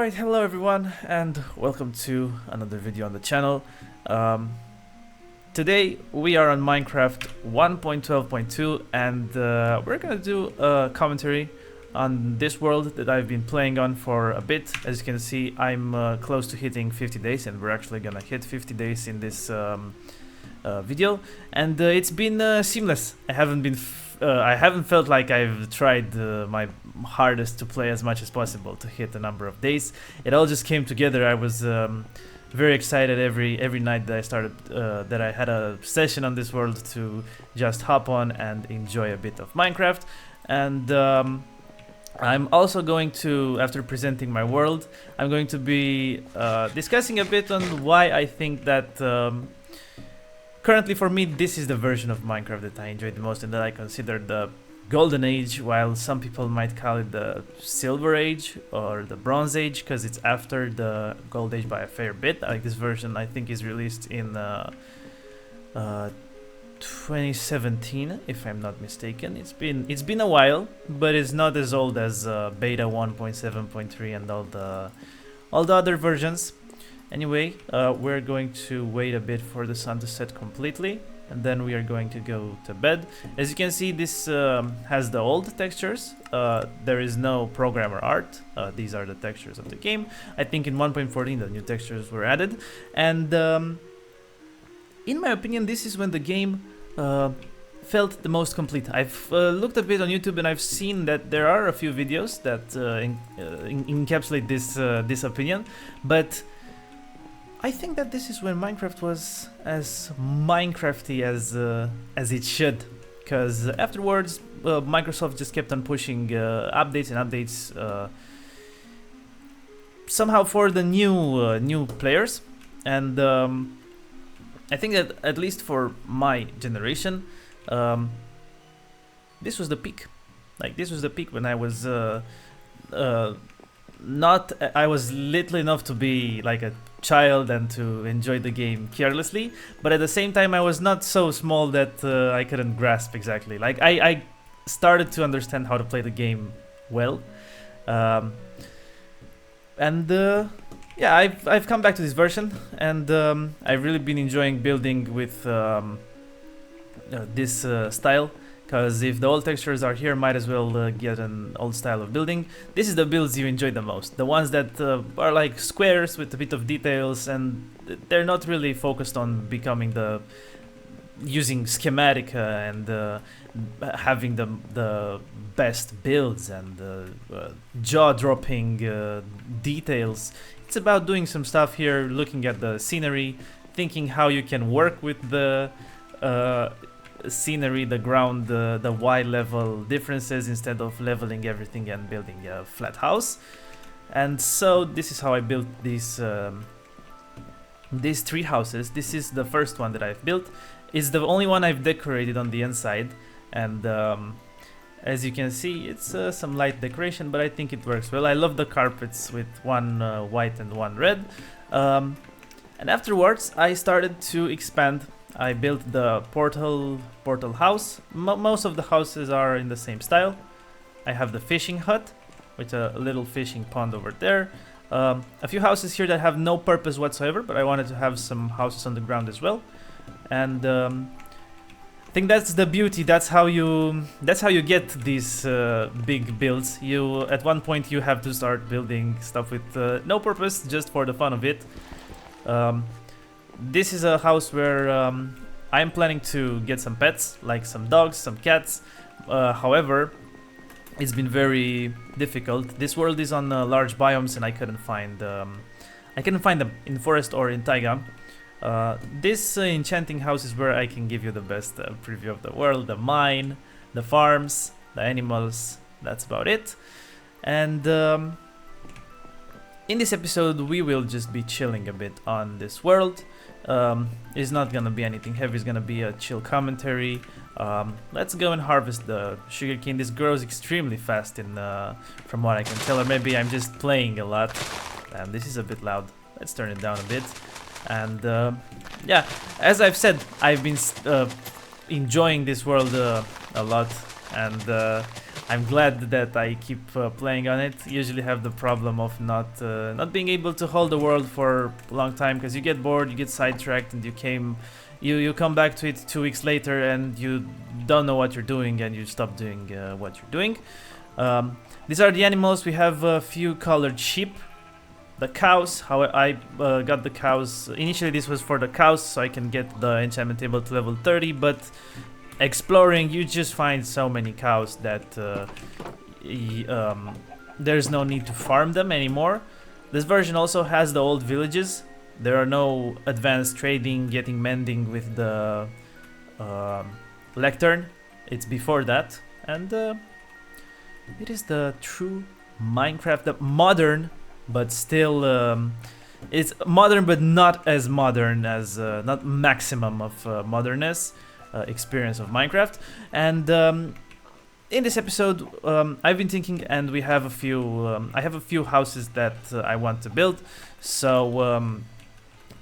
Alright, hello everyone and welcome to another video on the channel. Today we are on Minecraft 1.12.2 and we're gonna do a commentary on this world that I've been playing on for a bit. As you can see, I'm close to hitting 50 days and we're actually gonna hit 50 days in this video, and it's been seamless. I haven't felt like I've tried my hardest to play as much as possible to hit a number of days. It all just came together. I was very excited every night that I started, that I had a session on this world to just hop on and enjoy a bit of Minecraft. And I'm also going to, after presenting my world, I'm going to be discussing a bit on why I think that currently, for me, this is the version of Minecraft that I enjoy the most and that I consider the Golden Age, while some people might call it the Silver Age or the Bronze Age, because it's after the Gold Age by a fair bit. Like, this version, I think, is released in 2017, if I'm not mistaken. It's been a while, but it's not as old as Beta 1.7.3 and all the other versions. Anyway, we're going to wait a bit for the sun to set completely, and then we are going to go to bed. As you can see, this has the old textures. There is no programmer art. These are the textures of the game. I think in 1.14 the new textures were added, and in my opinion, this is when the game felt the most complete. I've looked a bit on YouTube and I've seen that there are a few videos that encapsulate this opinion, but I think that this is when Minecraft was as Minecrafty as it should, because afterwards Microsoft just kept on pushing updates and updates, somehow for the new players, and I think that at least for my generation, this was the peak. Like, this was the peak when I was I was little enough to be like a child and to enjoy the game carelessly, but at the same time I was not so small that I couldn't grasp exactly. Like, I started to understand how to play the game well, and yeah, I've come back to this version, and I've really been enjoying building with this style. Because if the old textures are here, might as well get an old style of building. This is the builds you enjoy the most. The ones that are like squares with a bit of details, and they're not really focused on using schematic and having the best builds and jaw-dropping details. It's about doing some stuff here, looking at the scenery, thinking how you can work with the scenery, the ground, the Y level differences, instead of leveling everything and building a flat house. And so this is how I built these three houses. This is the first one that I've built. It's the only one I've decorated on the inside, and as you can see, it's some light decoration, but I think it works well. I love the carpets with one white and one red, and afterwards I started to expand. I built the portal house. Most of the houses are in the same style. I have the fishing hut with a little fishing pond over there. A few houses here that have no purpose whatsoever, but I wanted to have some houses on the ground as well. And I think that's the beauty. That's how you get these big builds. At one point you have to start building stuff with no purpose, just for the fun of it. This is a house where I'm planning to get some pets, like some dogs, some cats. However, it's been very difficult. This world is on large biomes, and I couldn't find them in forest or in taiga. This enchanting house is where I can give you the best preview of the world, the mine, the farms, the animals. That's about it. And in this episode, we will just be chilling a bit on this world. It's not gonna be anything heavy, it's gonna be a chill commentary. Let's go and harvest the sugarcane. This grows extremely fast from what I can tell, or maybe I'm just playing a lot. And this is a bit loud. Let's turn it down a bit. And yeah, as I've said, I've been enjoying this world a lot, and I'm glad that I keep playing on it. Usually have the problem of not being able to hold the world for a long time, because you get bored, you get sidetracked, and you come back to it 2 weeks later and you don't know what you're doing and you stop doing what you're doing. These are the animals. We have a few colored sheep. The cows, how I got the cows. Initially this was for the cows so I can get the enchantment table to level 30, but exploring you just find so many cows that there's no need to farm them anymore. This version also has the old villages. There are no advanced trading, getting mending with the lectern. It's before that, and it is the true Minecraft, the modern, but still it's modern but not as modern as not maximum of modernness experience of Minecraft. And in this episode I've been thinking, and we have a few I have a few houses that I want to build. So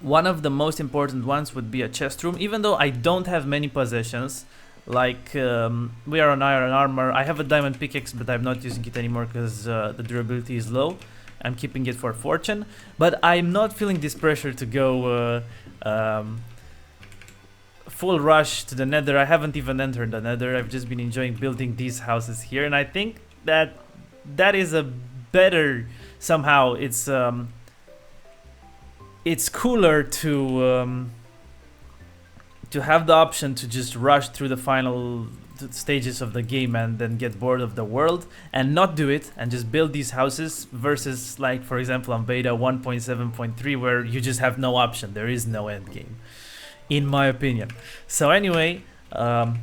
one of the most important ones would be a chest room, even though I don't have many possessions. Like we are on iron armor. I have a diamond pickaxe, but I'm not using it anymore because the durability is low. I'm keeping it for fortune, but I'm not feeling this pressure to go full rush to the nether. I haven't even entered the nether. I've just been enjoying building these houses here, and I think that that is a better, somehow it's cooler to have the option to just rush through the final stages of the game and then get bored of the world and not do it and just build these houses, versus, like, for example, on beta 1.7.3 where you just have no option. There is no end game, in my opinion. So anyway, I've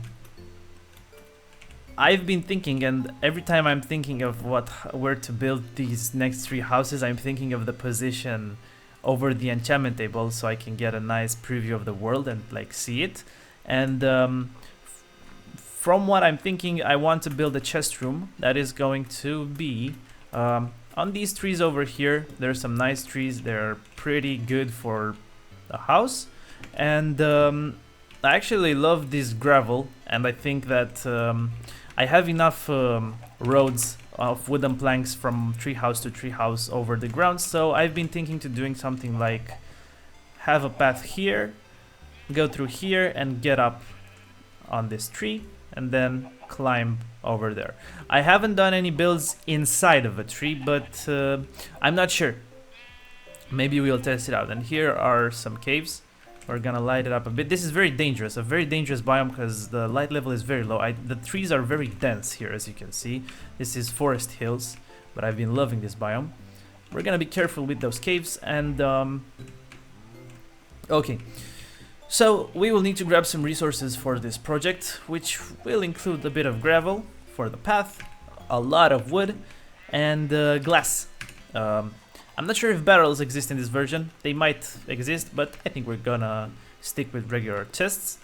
been thinking, and every time I'm thinking of where to build these next 3 houses, I'm thinking of the position over the enchantment table so I can get a nice preview of the world and like see it. And from what I'm thinking, I want to build a chest room that is going to be on these trees over here. There's some nice trees. They're pretty good for a house. And I actually love this gravel, and I think that I have enough roads of wooden planks from treehouse to treehouse over the ground. So I've been thinking to doing something like have a path here, go through here and get up on this tree and then climb over there. I haven't done any builds inside of a tree, but I'm not sure. Maybe we'll test it out. And here are some caves. We're gonna light it up a bit. This is very dangerous, a very dangerous biome because the light level is very low. The trees are very dense here, as you can see. This is Forest Hills, but I've been loving this biome. We're gonna be careful with those caves. And okay, so we will need to grab some resources for this project, which will include a bit of gravel for the path, a lot of wood, and glass. I'm not sure if barrels exist in this version. They might exist, but I think we're gonna stick with regular chests.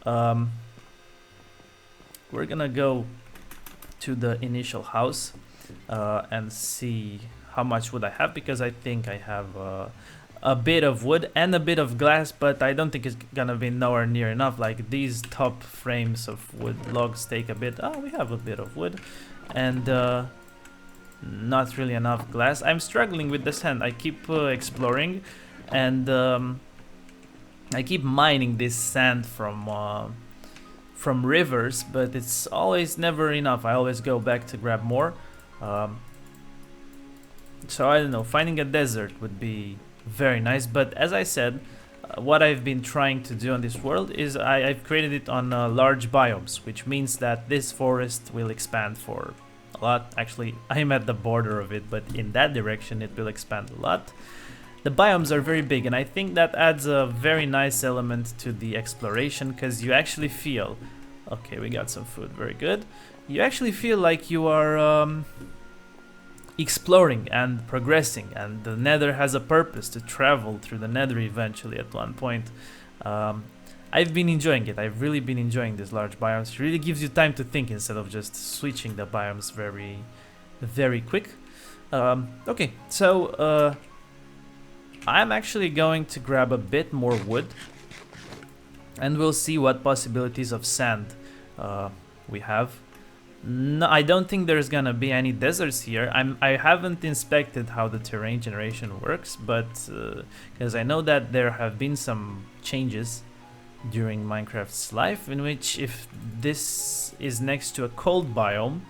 We're gonna go to the initial house and see how much wood I have, because I think I have a bit of wood and a bit of glass, but I don't think it's gonna be nowhere near enough. Like, these top frames of wood logs take a bit. Oh, we have a bit of wood and not really enough glass. I'm struggling with the sand. I keep exploring and I keep mining this sand from rivers, but it's always never enough. I always go back to grab more. So I don't know, finding a desert would be very nice. But as I said, what I've been trying to do on this world is I've created it on large biomes, which means that this forest will expand for a lot. Actually, I'm at the border of it, but in that direction it will expand a lot. The biomes are very big, and I think that adds a very nice element to the exploration, because you actually feel, okay, we got some food, very good. You actually feel like you are exploring and progressing, and the nether has a purpose to travel through the nether eventually at one point. I've been enjoying it. I've really been enjoying these large biomes. It really gives you time to think instead of just switching the biomes very, very quick. Okay, so I'm actually going to grab a bit more wood, and we'll see what possibilities of sand we have. No, I don't think there's gonna be any deserts here. I haven't inspected how the terrain generation works, but because I know that there have been some changes during Minecraft's life, in which if this is next to a cold biome,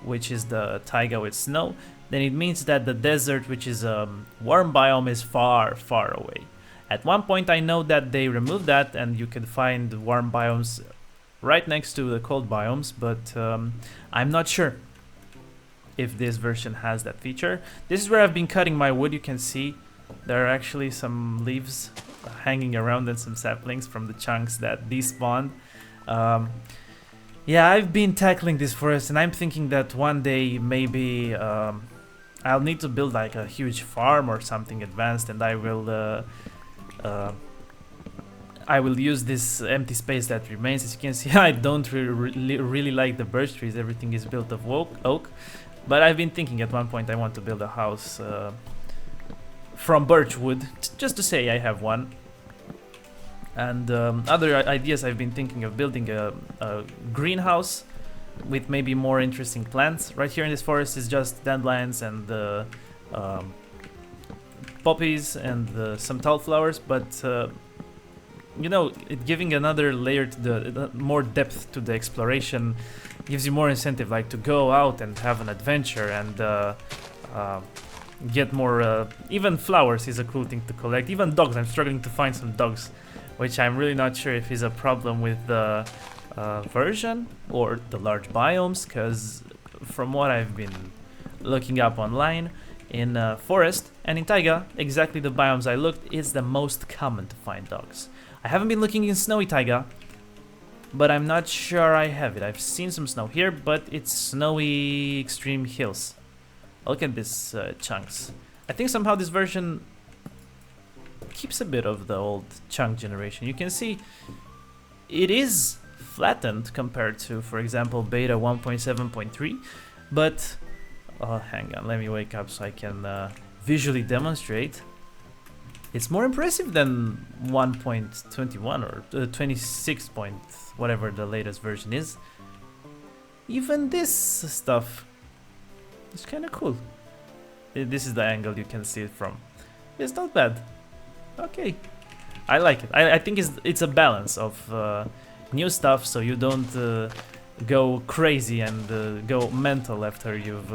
which is the taiga with snow, then it means that the desert, which is a warm biome, is far, far away. At one point I know that they removed that and you can find warm biomes right next to the cold biomes, but I'm not sure if this version has that feature. This is where I've been cutting my wood. You can see there are actually some leaves hanging around and some saplings from the chunks that despawned. Yeah, I've been tackling this forest and I'm thinking that one day maybe I'll need to build like a huge farm or something advanced, and I will use this empty space that remains. As you can see, I don't really like the birch trees. Everything is built of oak. But I've been thinking at one point I want to build a house from birch wood, just to say I have one. And other ideas, I've been thinking of building a greenhouse with maybe more interesting plants. Right here in this forest is just dandelions and poppies and some tall flowers, but you know, giving another layer to the more depth to the exploration gives you more incentive, like to go out and have an adventure and get more. Even flowers is a cool thing to collect. Even dogs. I'm struggling to find some dogs, which I'm really not sure if is a problem with the version or the large biomes, because from what I've been looking up online, in forest and in taiga, exactly the biomes I looked, is the most common to find dogs. I haven't been looking in snowy taiga, but I'm not sure I have it. I've seen some snow here, but it's snowy extreme hills. Look at these chunks. I think somehow this version keeps a bit of the old chunk generation. You can see it is flattened compared to, for example, beta 1.7.3, but hang on, let me wake up so I can visually demonstrate. It's more impressive than 1.21 or 26 point whatever the latest version is. Even this stuff is kind of cool. This is the angle you can see it from. It's not bad. Okay, I like it. I think it's a balance of new stuff, so you don't go crazy and go mental after you've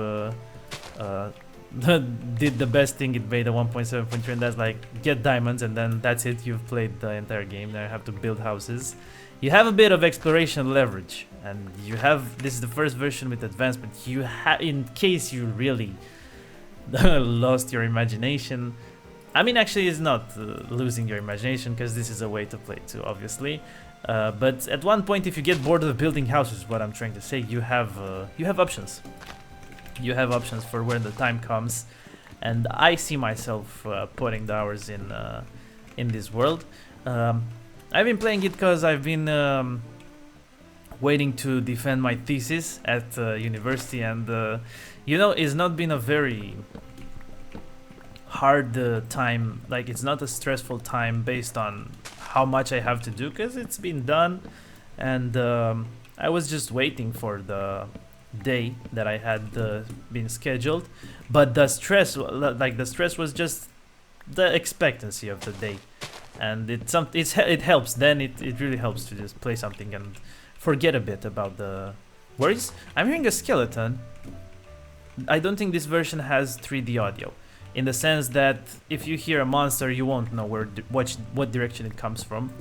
did the best thing in beta 1.7.3, and that's like get diamonds and then that's it, you've played the entire game. Now you have to build houses. You have a bit of exploration leverage, and you have, this is the first version with advancement, you have, in case you really lost your imagination. I mean, actually it's not losing your imagination, because this is a way to play too, obviously. But at one point, if you get bored of building houses, what I'm trying to say, you have options. You have options for when the time comes, and I see myself putting the hours in this world. I've been playing it because I've been waiting to defend my thesis at university, and you know, it's not been a very hard time. Like, it's not a stressful time based on how much I have to do, because it's been done, and I was just waiting for the day that I had been scheduled. But the stress, was just the expectancy of the day, and it helps. Then it really helps to just play something and forget a bit about the worries. I'm hearing a skeleton. I don't think this version has 3D audio, in the sense that if you hear a monster, you won't know what direction it comes from.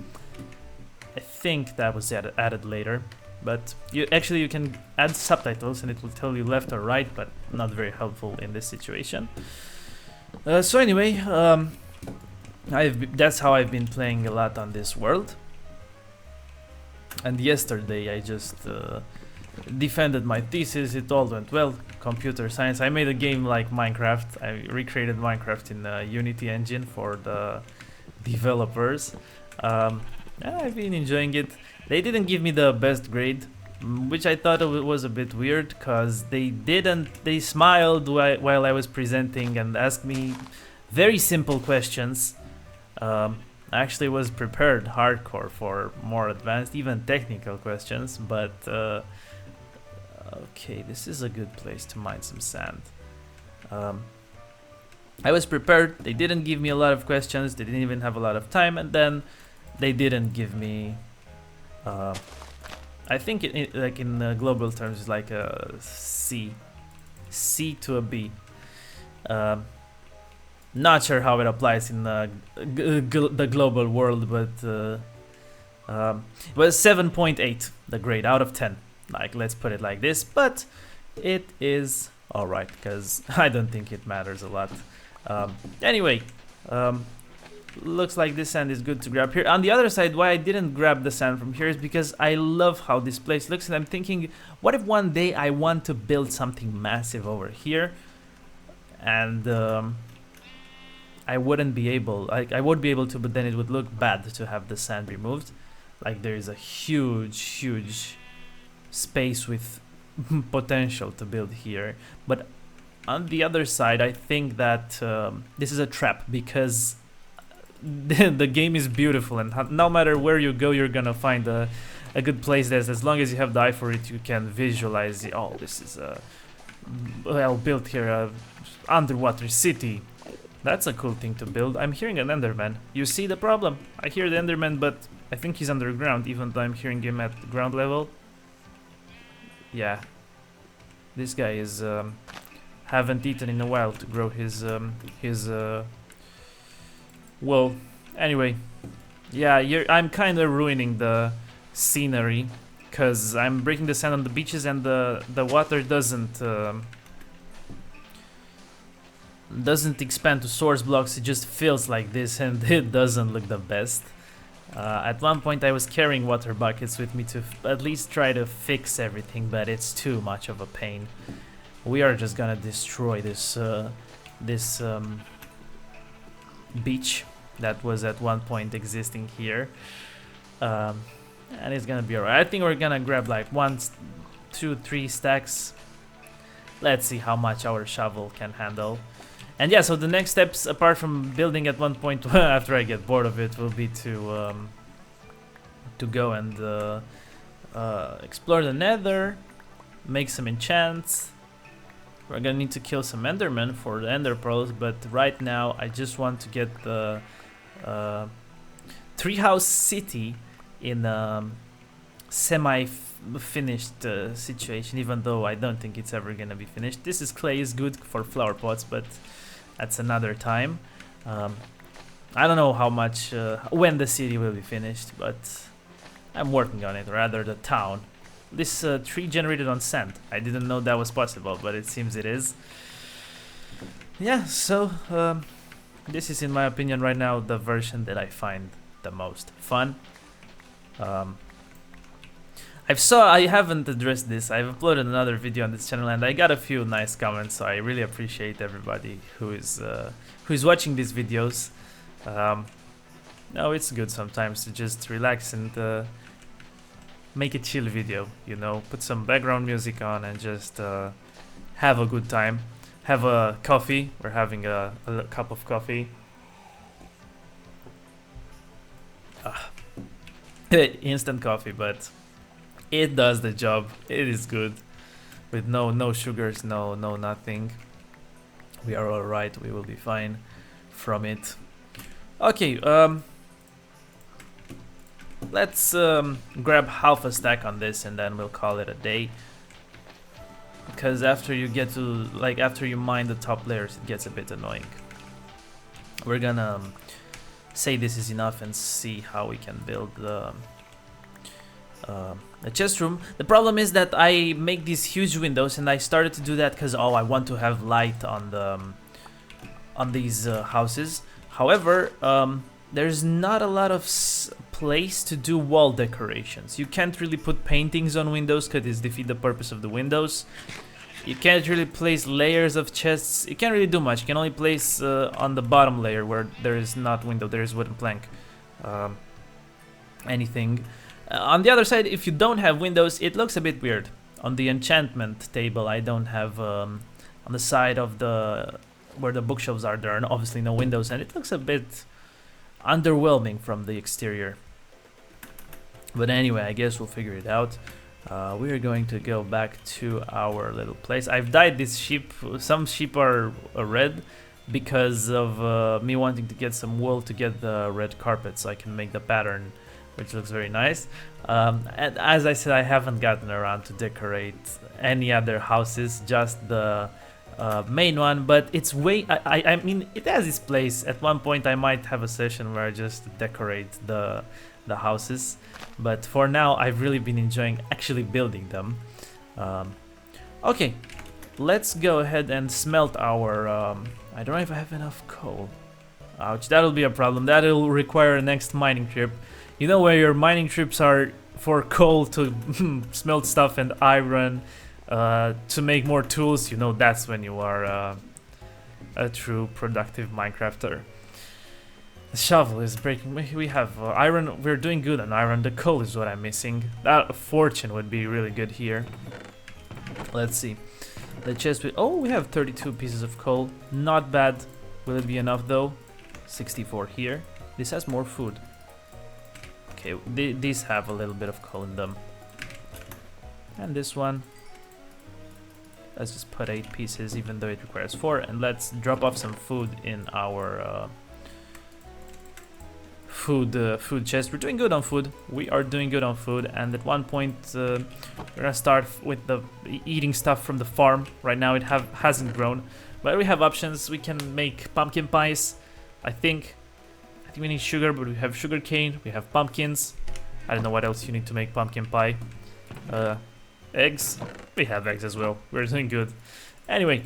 I think that was added later, but you can add subtitles and it will tell you left or right, but not very helpful in this situation. So anyway, that's how I've been playing a lot on this world. And yesterday I just defended my thesis. It all went well. Computer science. I made a game like Minecraft. I recreated Minecraft in the Unity engine for the developers. And I've been enjoying it. They didn't give me the best grade, which I thought was a bit weird, because they smiled while I was presenting and asked me very simple questions. I actually was prepared hardcore for more advanced, even technical questions, but Okay, this is a good place to mine some sand. I was prepared. They didn't give me a lot of questions. They didn't even have a lot of time, and then they didn't give me. I think like in global terms, it's like a C to a B. Not sure how it applies in the global world, but it was 7.8, the grade out of 10. Like, let's put it like this, but it is alright, because I don't think it matters a lot. Anyway, looks like this sand is good to grab here. On the other side, why I didn't grab the sand from here is because I love how this place looks, and I'm thinking, what if one day I want to build something massive over here, and I wouldn't be able, like, I would be able to, but then it would look bad to have the sand removed. Like, there is a huge space with potential to build here, but on the other side, I think that this is a trap, because the game is beautiful, and no matter where you go, you're gonna find a good place that, as long as you have the eye for it, you can visualize it. Oh, this is a well built here, a underwater city. That's a cool thing to build. I'm hearing an Enderman. You see the problem? I hear the Enderman, but I think he's underground, even though I'm hearing him at ground level. Yeah, this guy is haven't eaten in a while to grow his well, anyway, yeah, I'm kind of ruining the scenery, because I'm breaking the sand on the beaches, and the water doesn't expand to source blocks. It just feels like this, and it doesn't look the best. At one point I was carrying water buckets with me to at least try to fix everything, but it's too much of a pain. We are just gonna destroy this beach that was at one point existing here, and it's gonna be alright. I think we're gonna grab like 1, 2, 3 stacks. Let's see how much our shovel can handle. And yeah, so the next steps, apart from building at one point after I get bored of it, will be to go and explore the nether, make some enchants. We're gonna need to kill some endermen for the ender pearls, but right now I just want to get the treehouse city in semi-finished situation, even though I don't think it's ever gonna be finished. This is clay, is good for flower pots, but that's another time. I don't know how much when the city will be finished, but I'm working on it. Rather, the town. This tree generated on sand. I didn't know that was possible, but it seems it is. Yeah, so this is, in my opinion, right now the version that I find the most fun. I haven't addressed this. I've uploaded another video on this channel, and I got a few nice comments, so I really appreciate everybody who is watching these videos. No, it's good sometimes to just relax and make a chill video, you know, put some background music on and just have a good time. Have a coffee. We're having a cup of coffee. Instant coffee, but it does the job. It is good, with no sugars, no nothing. We are all right. We will be fine from it. Okay, let's grab half a stack on this, and then we'll call it a day. Because after you get to, like, after you mine the top layers, it gets a bit annoying. We're gonna say this is enough and see how we can build the chest room. The problem is that I make these huge windows, and I started to do that because, oh, I want to have light on the these houses. However, there's not a lot of place to do wall decorations. You can't really put paintings on windows because it defeats the purpose of the windows. You can't really place layers of chests. You can't really do much. You can only place on the bottom layer where there is not window, there is wooden plank. Anything. On the other side, if you don't have windows, it looks a bit weird. On the enchantment table, I don't have on the side of the where the bookshelves are, there are obviously no windows, and it looks a bit underwhelming from the exterior. But anyway, I guess we'll figure it out. We are going to go back to our little place. I've dyed this sheep. Some sheep are red because of me wanting to get some wool to get the red carpet so I can make the pattern, which looks very nice. And as I said, I haven't gotten around to decorate any other houses, just the main one, but it's way, I mean, it has its place. At one point I might have a session where I just decorate the houses, but for now I've really been enjoying actually building them. Okay, let's go ahead and smelt our I don't know if I have enough coal. Ouch, that'll be a problem. That'll require a next mining trip. You know, where your mining trips are for coal to smelt stuff and iron to make more tools, you know, that's when you are a true productive Minecrafter. The shovel is breaking. We have iron. We're doing good on iron. The coal is what I'm missing. That fortune would be really good here. Let's see. The chest. We have 32 pieces of coal. Not bad. Will it be enough though? 64 here. This has more food. Okay, these have a little bit of coal in them. And this one. Let's just put 8 pieces, even though it requires 4. And let's drop off some food in our food chest. We're doing good on food. We are doing good on food. And at one point, we're gonna start with the eating stuff from the farm. Right now, it hasn't grown, but we have options. We can make pumpkin pies. I think we need sugar, but we have sugar cane. We have pumpkins. I don't know what else you need to make pumpkin pie. Eggs. We have eggs as well. We're doing good. Anyway,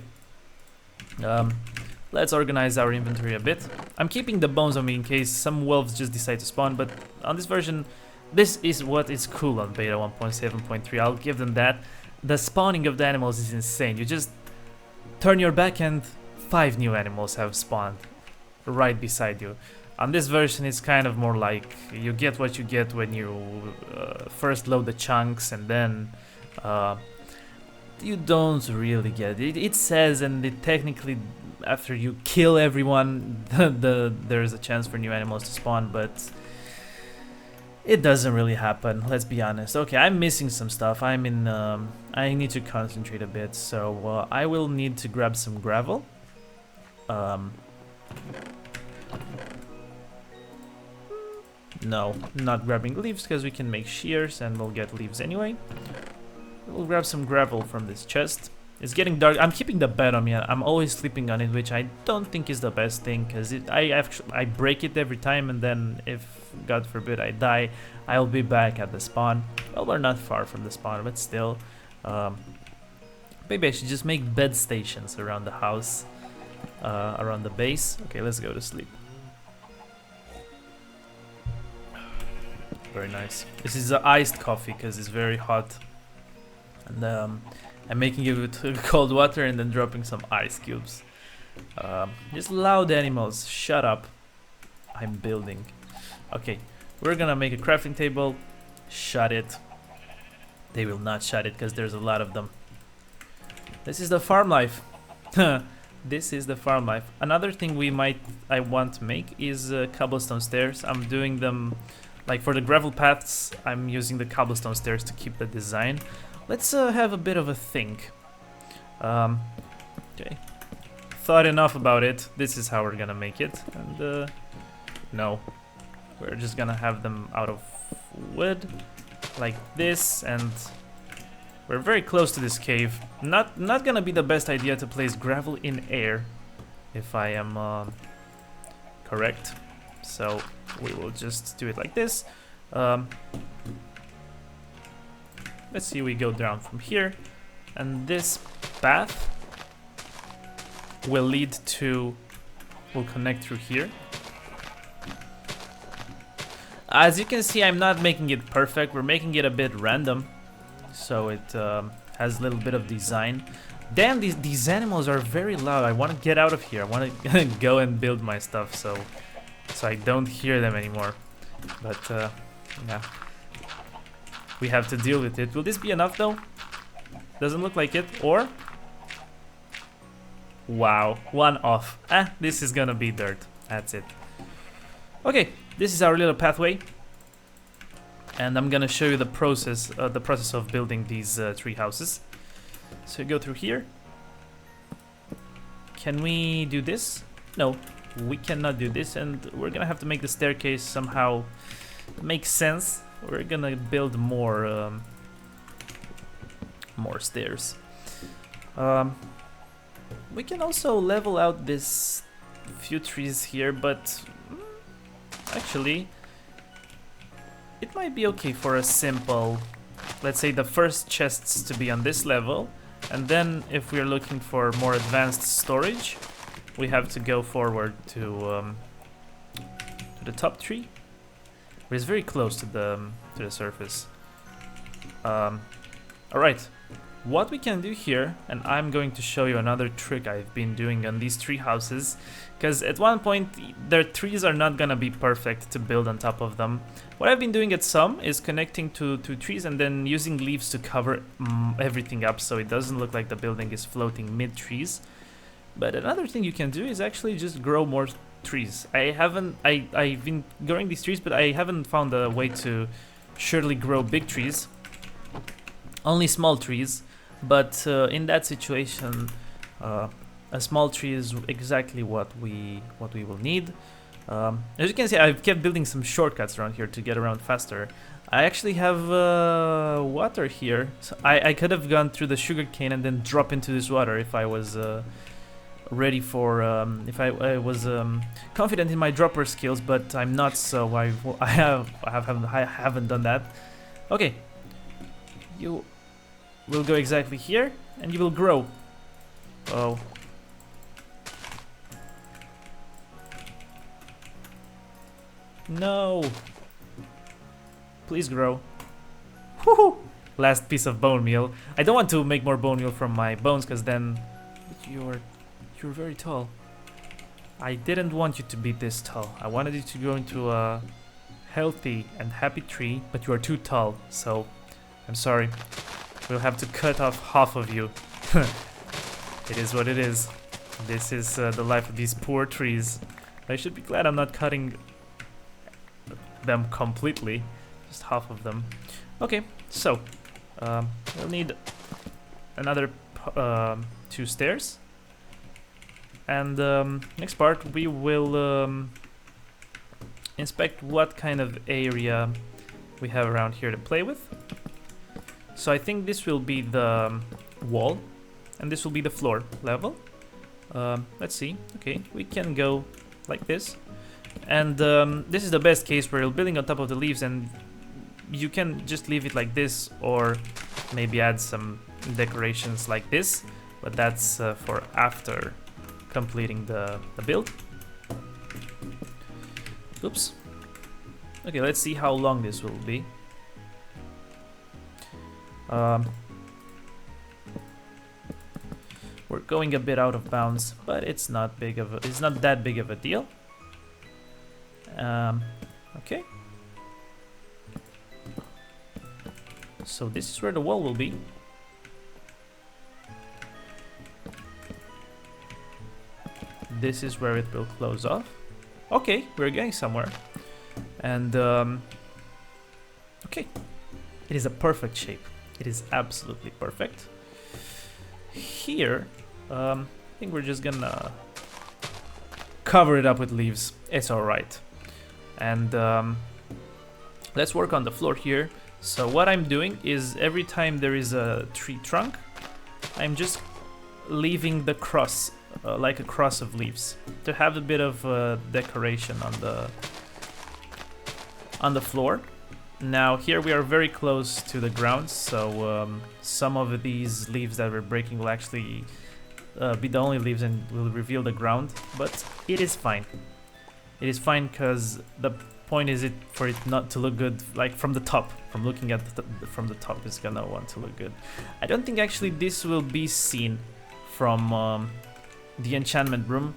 let's organize our inventory a bit. I'm keeping the bones on me in case some wolves just decide to spawn, but on this version, this is what is cool on beta 1.7.3. I'll give them that. The spawning of the animals is insane. You just turn your back and 5 new animals have spawned right beside you. On this version, it's kind of more like you get what you get when you first load the chunks, and then you don't really get it. It says, and it technically, after you kill everyone, there's a chance for new animals to spawn, but it doesn't really happen, let's be honest. Okay, I'm missing some stuff. I need to concentrate a bit, so I will need to grab some gravel. No, not grabbing leaves, because we can make shears and we'll get leaves anyway. We'll grab some gravel from this chest. It's getting dark. I'm keeping the bed on me. I'm always sleeping on it, which I don't think is the best thing, because I break it every time, and then if, God forbid, I die, I'll be back at the spawn. Well, we're not far from the spawn, but still. Maybe I should just make bed stations around the house, around the base. Okay, let's go to sleep. Very nice. This is iced coffee because it's very hot, and I'm making it with cold water and then dropping some ice cubes. Just loud animals, shut up. I'm building. Okay, we're gonna make a crafting table. Shut it. They will not shut it because there's a lot of them. This is the farm life. This is the farm life. Another thing I want to make is cobblestone stairs. I'm doing them. Like for the gravel paths, I'm using the cobblestone stairs to keep the design. Let's have a bit of a think. Okay. Thought enough about it. This is how we're gonna make it. And no. We're just gonna have them out of wood. Like this, and we're very close to this cave. Not gonna be the best idea to place gravel in air, if I am correct. So we will just do it like this. Let's see, we go down from here, and this path will connect through here. As you can see, I'm not making it perfect. We're making it a bit random, so it has a little bit of design. Damn, these animals are very loud. I want to get out of here. I want to go and build my stuff, so I don't hear them anymore. But yeah, we have to deal with it. Will this be enough though? Doesn't look like it. Or wow, one off. This is gonna be dirt. That's it. Okay, this is our little pathway. and I'm gonna show you the process of building these tree houses. So you go through here. Can we do this? No, we cannot do this, and we're gonna have to make the staircase somehow make sense. We're gonna build more stairs. We can also level out this few trees here, but actually it might be okay for a simple, let's say the first chests to be on this level, and then if we're looking for more advanced storage, we have to go forward to the top tree, which is very close to the surface. Alright, what we can do here, and I'm going to show you another trick I've been doing on these tree houses, because at one point their trees are not gonna be perfect to build on top of them. What I've been doing at some is connecting to trees and then using leaves to cover everything up so it doesn't look like the building is floating mid-trees. But another thing you can do is actually just grow more trees. I've been growing these trees, but I haven't found a way to surely grow big trees. Only small trees, but in that situation, a small tree is exactly what we will need. As you can see, I've kept building some shortcuts around here to get around faster. I actually have water here, so I could have gone through the sugarcane and then drop into this water if I was ready for, if I was confident in my dropper skills, but I'm not, so I haven't done that. Okay, you will go exactly here, and you will grow. Oh. No. Please grow. Woohoo! Last piece of bone meal. I don't want to make more bone meal from my bones, because then you're very tall. I didn't want you to be this tall. I wanted you to grow into a healthy and happy tree, but you are too tall, so I'm sorry. We'll have to cut off half of you. It is what it is. This is the life of these poor trees. I should be glad I'm not cutting them completely, just half of them. Okay, so we'll need another 2 stairs, and next part we will inspect what kind of area we have around here to play with. So I think this will be the wall, and this will be the floor level. Let's see. Okay, we can go like this. And this is the best case where you're building on top of the leaves, and you can just leave it like this, or maybe add some decorations like this, but that's for after completing the build. Oops. Okay, let's see how long this will be. We're going a bit out of bounds, but it's not that big of a deal. Okay. So this is where the wall will be. This is where it will close off. Okay, we're getting somewhere. And okay, it is a perfect shape. It is absolutely perfect. Here, I think we're just gonna cover it up with leaves. It's alright. And let's work on the floor here. So what I'm doing is every time there is a tree trunk, I'm just leaving the cross, like a cross of leaves, to have a bit of decoration on the floor. Now here we are very close to the ground, so some of these leaves that we're breaking will actually be the only leaves and will reveal the ground, but it is fine. It is fine because the point is for it not to look good, like from the top. From looking at from the top, it's gonna want to look good. I don't think actually this will be seen from the enchantment room,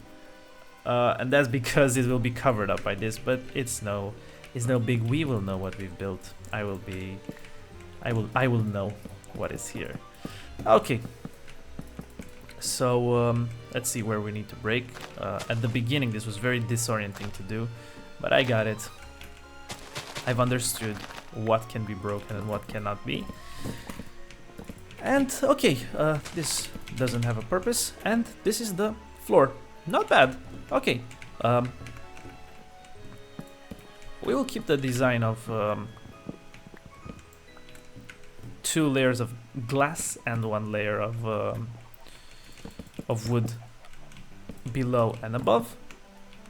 and that's because it will be covered up by this. But it's no big. We will know what we've built. I will know what is here. Okay. So let's see where we need to break. At the beginning this was very disorienting to do, but I got it. I've understood what can be broken and what cannot be. And okay, this doesn't have a purpose, and this is the floor. Not bad. Okay, we will keep the design of 2 layers of glass and 1 layer of wood below and above.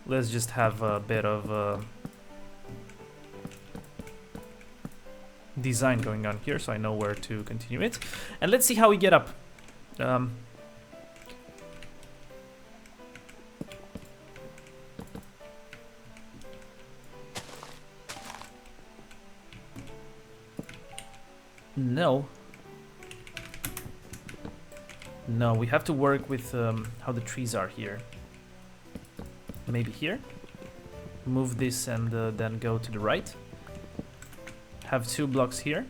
Let's just have a bit of design going on here, so I know where to continue it. And let's see how we get up. No, we have to work with how the trees are here. Maybe here. Move this and then go to the right. Have 2 blocks here.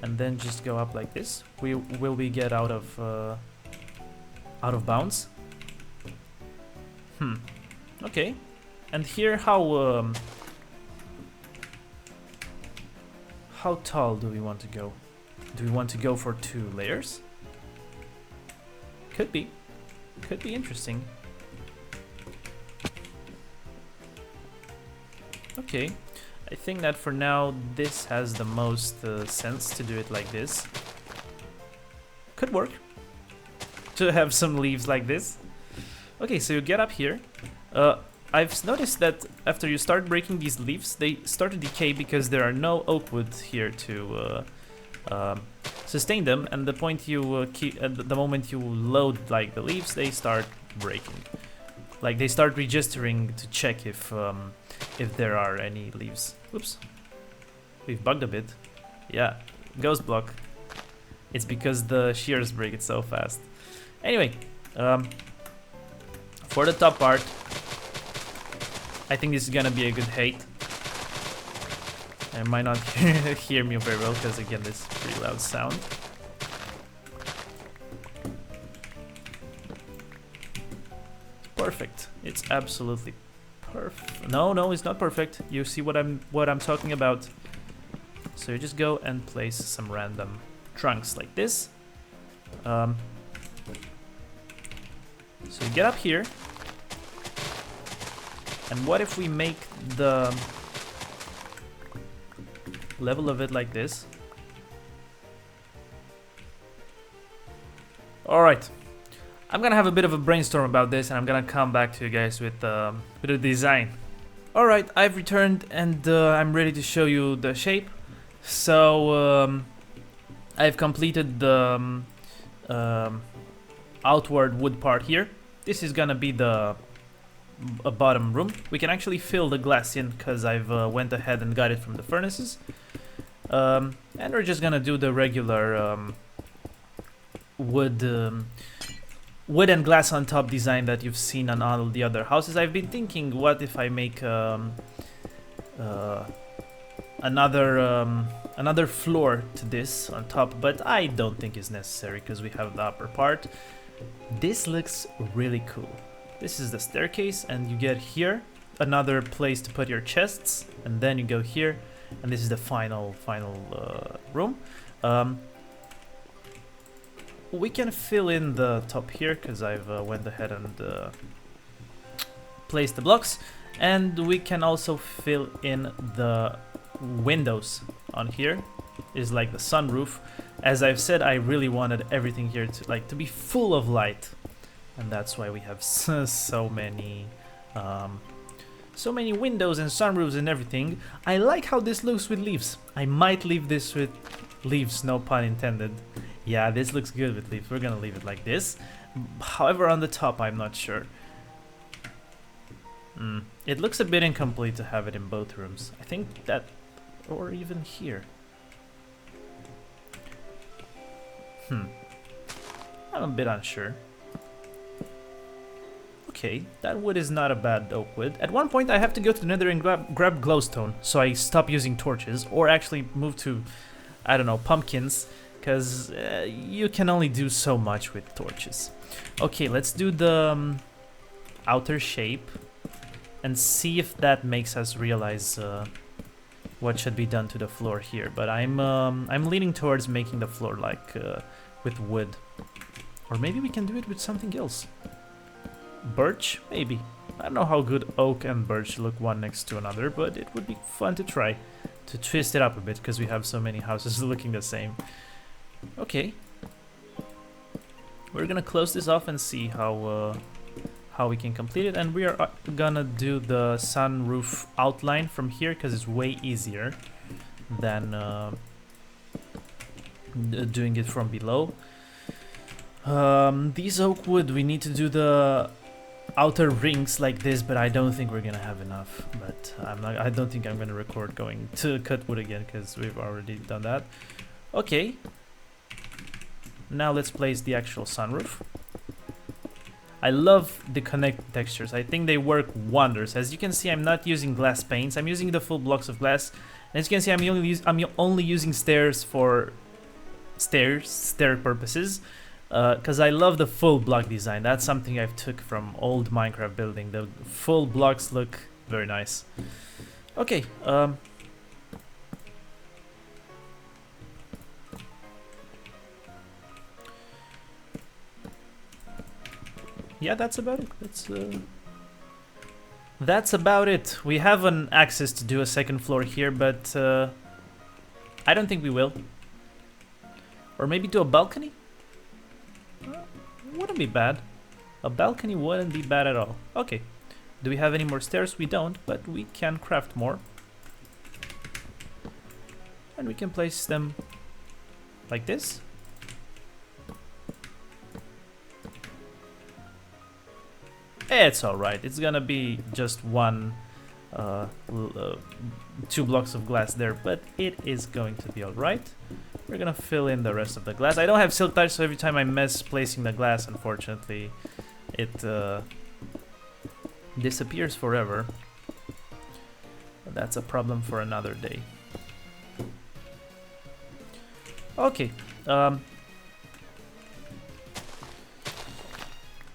And then just go up like this. Will we get out of bounds? Okay. And here, how tall do we want to go? Do we want to go for 2 layers? Could be interesting. Okay, I think that for now this has the most sense to do it like this. Could work to have some leaves like this. Okay, so you get up here. I've noticed that after you start breaking these leaves, they start to decay because there are no oak wood here to sustain them, and the point you the moment you load like the leaves, they start breaking. Like they start registering to check if there are any leaves. Oops, we've bugged a bit. Yeah, ghost block. It's because the shears break it so fast. Anyway, for the top part, I think this is gonna be a good height. I might not hear me very well because again this is pretty loud sound. Perfect. It's absolutely perfect. No, it's not perfect. You see what I'm talking about. So you just go and place some random trunks like this. So you get up here. And what if we make the level of it like this? Alright. I'm gonna have a bit of a brainstorm about this and I'm gonna come back to you guys with a design. Alright, I've returned and I'm ready to show you the shape. So I've completed the outward wood part here. This is gonna be the bottom room. We can actually fill the glass in because I've went ahead and got it from the furnaces. And we're just gonna do the regular wood and glass on top design that you've seen on all the other houses. I've been thinking, what if I make another floor to this on top, but I don't think it's necessary because we have the upper part. This looks really cool. This is the staircase, and you get here another place to put your chests, and then you go here, and this is the final room. We can fill in the top here because I've went ahead and placed the blocks, and we can also fill in the windows on here. Is like the sunroof. As I've said, I really wanted everything here to be full of light. And that's why we have so many windows and sunroofs and everything. I like how this looks with leaves. I might leave this with leaves, no pun intended. Yeah, this looks good with leaves. We're gonna leave it like this. However, on the top, I'm not sure. It looks a bit incomplete to have it in both rooms. I think that, or even here. I'm a bit unsure. Okay, that wood is not a bad oak wood. At one point I have to go to the nether and grab glowstone, so I stop using torches, or actually move to, I don't know, pumpkins, because you can only do so much with torches. Okay, let's do the outer shape. and see if that makes us realize what should be done to the floor here. But I'm leaning towards making the floor like with wood, or maybe we can do it with something else. Birch, maybe. I don't know how good oak and birch look one next to another, but it would be fun to try to twist it up a bit because we have so many houses looking the same. Okay, we're gonna close this off and see how we can complete it, and we are gonna do the sunroof outline from here because it's way easier than doing it from below. These oak wood, we need to do the outer rings like this, but I don't think we're gonna have enough. But I don't think I'm gonna record going to cut wood again because we've already done that. Okay, now let's place the actual sunroof. I love the connect textures. I think they work wonders. As you can see, I'm not using glass panes. I'm using the full blocks of glass. And as you can see, I'm only using stairs for stair purposes. Because I love the full block design. That's something I've took from old Minecraft building. The full blocks look very nice. Okay. Yeah, that's about it. That's about it. We have an access to do a second floor here, but I don't think we will. Or maybe do a balcony? Wouldn't be bad. A balcony wouldn't be bad at all. Okay. Do we have any more stairs? We don't, but we can craft more. And we can place them like this. It's alright. It's gonna be just one, 2 blocks of glass there, but it is going to be alright. We're gonna fill in the rest of the glass. I don't have silk touch, so every time I mess placing the glass, unfortunately, it disappears forever. But that's a problem for another day. Okay.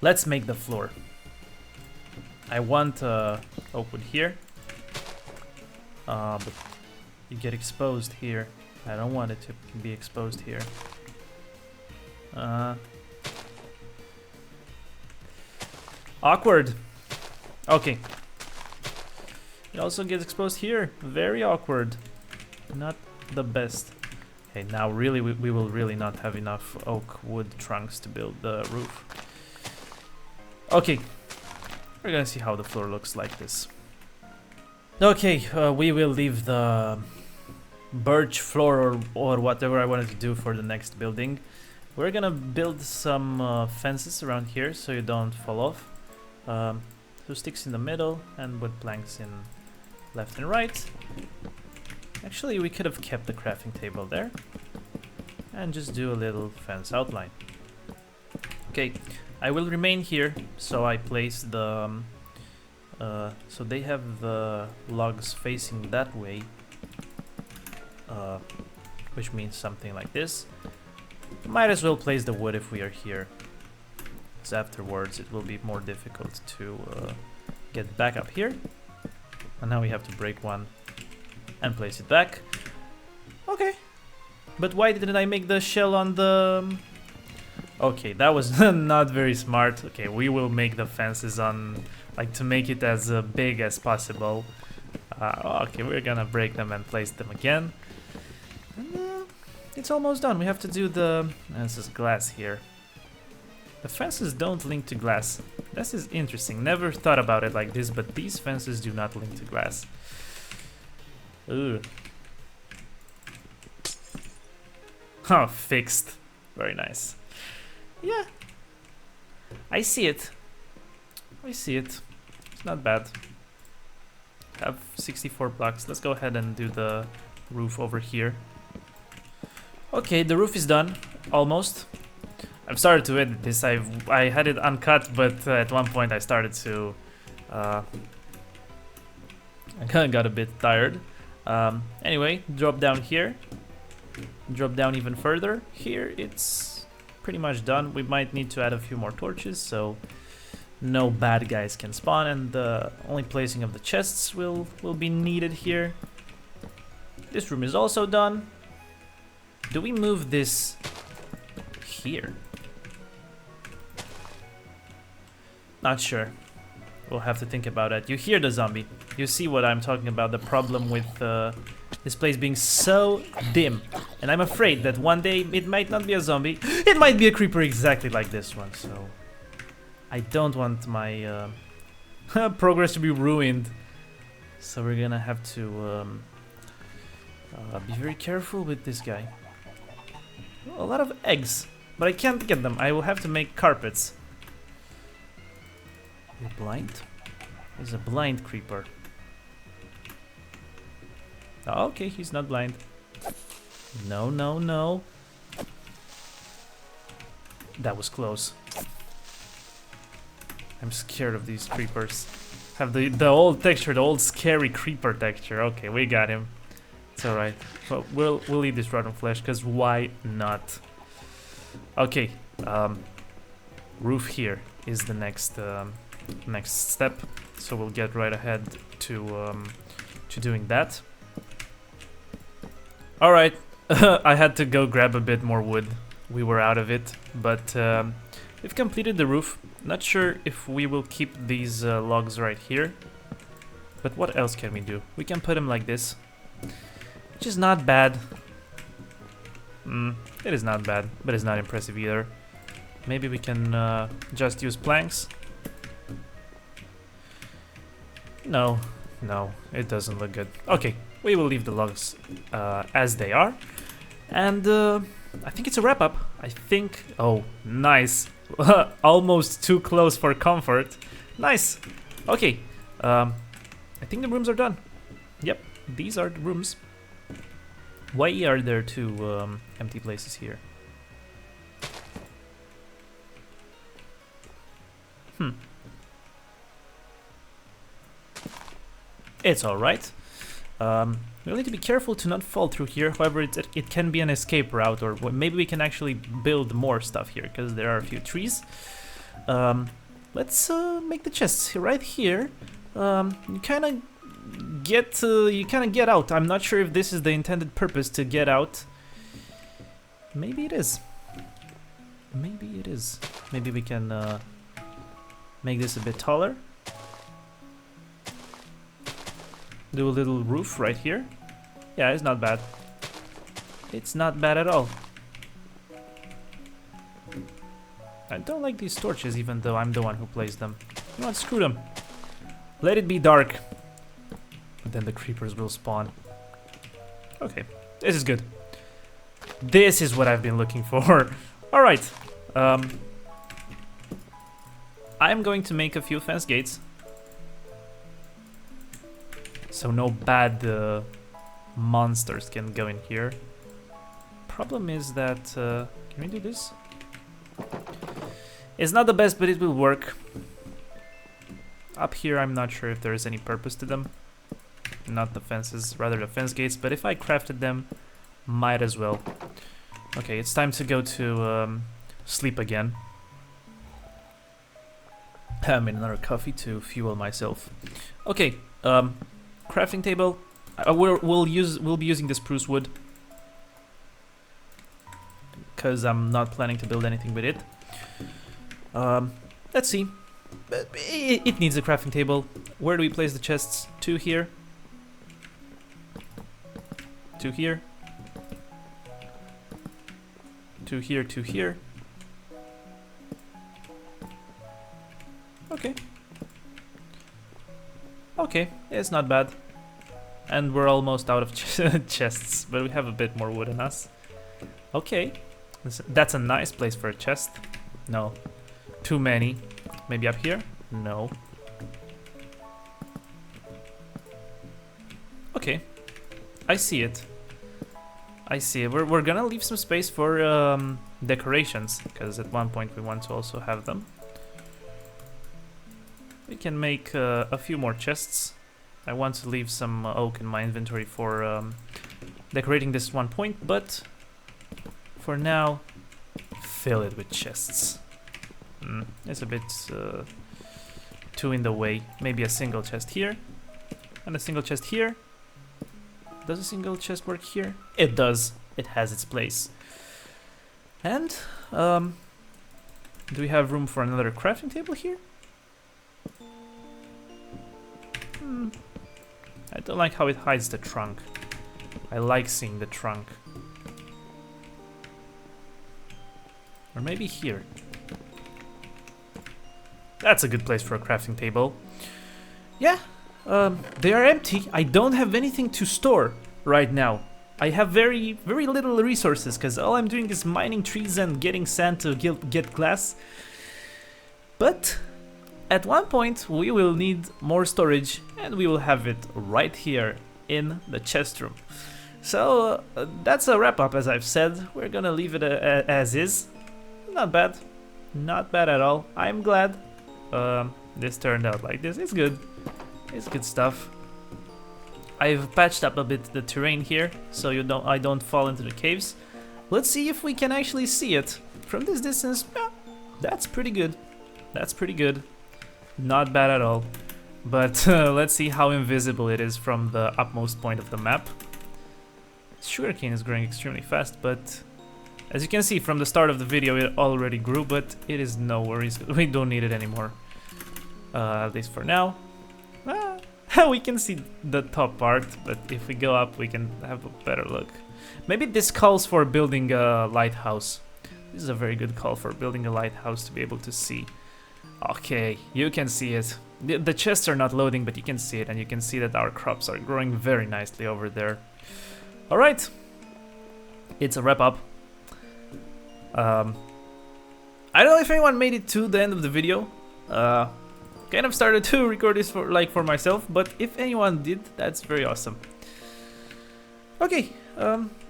Let's make the floor. I want oak wood here, but you get exposed here. I don't want it to be exposed here. Awkward. Okay. It also gets exposed here. Very awkward. Not the best. Okay, now really we will really not have enough oak wood trunks to build the roof. Okay. We're gonna see how the floor looks like this. Okay, we will leave the birch floor or whatever I wanted to do for the next building. We're gonna build some fences around here so you don't fall off. 2 sticks in the middle and wood planks in left and right. Actually, we could have kept the crafting table there and just do a little fence outline. Okay, I will remain here, so I place the so they have the logs facing that way, which means something like this. Might as well place the wood if we are here, because afterwards it will be more difficult to get back up here. And now we have to break one and place it back. Okay, but why didn't I make the shell on the... Okay, that was not very smart. Okay, we will make the fences on, like, to make it as big as possible. Okay, we're gonna break them and place them again. And, it's almost done. We have to do the... This is glass here. The fences don't link to glass. This is interesting. Never thought about it like this, but these fences do not link to glass. Ooh. Oh, fixed. Very nice. Yeah. I see it. I see it. It's not bad. Have 64 blocks. Let's go ahead and do the roof over here. Okay, the roof is done. Almost. I've started to edit this. I had it uncut, but at one point I started to... I kind of got a bit tired. Anyway, drop down here. Drop down even further. Here it's pretty much done. We might need to add a few more torches, so no bad guys can spawn, and the only placing of the chests will be needed here. This room is also done. Do we move this here? Not sure. We'll have to think about it. You hear the zombie. You see what I'm talking about, the problem with this place being so dim. And I'm afraid that one day it might not be a zombie. It might be a creeper exactly like this one, so... I don't want my progress to be ruined. So we're gonna have to be very careful with this guy. A lot of eggs, but I can't get them. I will have to make carpets. You're blind? He's a blind creeper. Oh, okay, he's not blind. No, no, no. That was close. I'm scared of these creepers. Have the old texture, the old scary creeper texture. Okay, we got him. It's alright. Well, we'll eat this rotten flesh, because why not? Okay, roof here is the next next step, so we'll get right ahead to doing that. All right, I had to go grab a bit more wood. We were out of it, but we've completed the roof. Not sure if we will keep these logs right here, but what else can we do? We can put them like this, which is not bad. It is not bad, but it's not impressive either. Maybe we can just use planks. No, no, it doesn't look good. Okay, we will leave the logs as they are. And I think it's a wrap up. I think... Oh, nice. Almost too close for comfort. Nice. Okay, I think the rooms are done. Yep, these are the rooms. Why are there two empty places here? It's alright. We'll need to be careful to not fall through here. However, it can be an escape route, or maybe we can actually build more stuff here, because there are a few trees. Let's make the chests right here. You kind of get out. I'm not sure if this is the intended purpose, to get out. Maybe it is. Maybe it is. Maybe we can make this a bit taller. Do a little roof right here. Yeah, it's not bad. It's not bad at all. I don't like these torches, even though I'm the one who placed them. You know what, screw them. Let it be dark. But then the creepers will spawn. Okay, this is good. This is what I've been looking for. Alright. I'm going to make a few fence gates, so no bad monsters can go in here. Problem is that, can we do this? It's not the best, but it will work. Up here, I'm not sure if there is any purpose to them. Not the fences, rather the fence gates, but if I crafted them, might as well. Okay, it's time to go to sleep again. I made another coffee to fuel myself. Okay, crafting table. We'll be using the spruce wood, because I'm not planning to build anything with it. Let's see. It needs a crafting table. Where do we place the chests? 2 here. 2 here. 2 here, 2 here. Okay. Okay, it's not bad. And we're almost out of chests, but we have a bit more wood in us. Okay. That's a nice place for a chest. No. Too many. Maybe up here? No. Okay. I see it. I see it. We're gonna leave some space for decorations, because at one point we want to also have them. We can make a few more chests. I want to leave some oak in my inventory for decorating this one point, but for now, fill it with chests. It's a bit too in the way. Maybe a single chest here and a single chest here. Does a single chest work here? It does. It has its place. And do we have room for another crafting table here? I don't like how it hides the trunk. I like seeing the trunk. Or maybe here. That's a good place for a crafting table. Yeah, they are empty. I don't have anything to store right now. I have very little resources because all I'm doing is mining trees and getting sand to get glass. But at one point we will need more storage and we will have it right here in the chest room. So that's a wrap up, as I've said. We're gonna leave it as is. Not bad. Not bad at all. I'm glad this turned out like this. It's good. It's good stuff. I've patched up a bit the terrain here, so I don't fall into the caves. Let's see if we can actually see it. From this distance, yeah, that's pretty good. That's pretty good. Not bad at all. But let's see how invisible it is from the upmost point of the map. Sugarcane is growing extremely fast, but as you can see from the start of the video, it already grew, but it is no worries. We don't need it anymore. At least for now. We can see the top part, but if we go up, we can have a better look. Maybe this calls for building a lighthouse. This is a very good call for building a lighthouse to be able to see. Okay, you can see it. The chests are not loading, but you can see it, and you can see that our crops are growing very nicely over there. Alright, it's a wrap up. I don't know if anyone made it to the end of the video. Kind of started to record this for myself, but if anyone did, that's very awesome. Okay,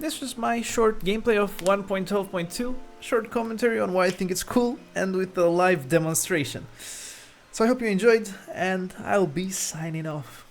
this was my short gameplay of 1.12.2, short commentary on why I think it's cool, and with a live demonstration. So I hope you enjoyed, and I'll be signing off.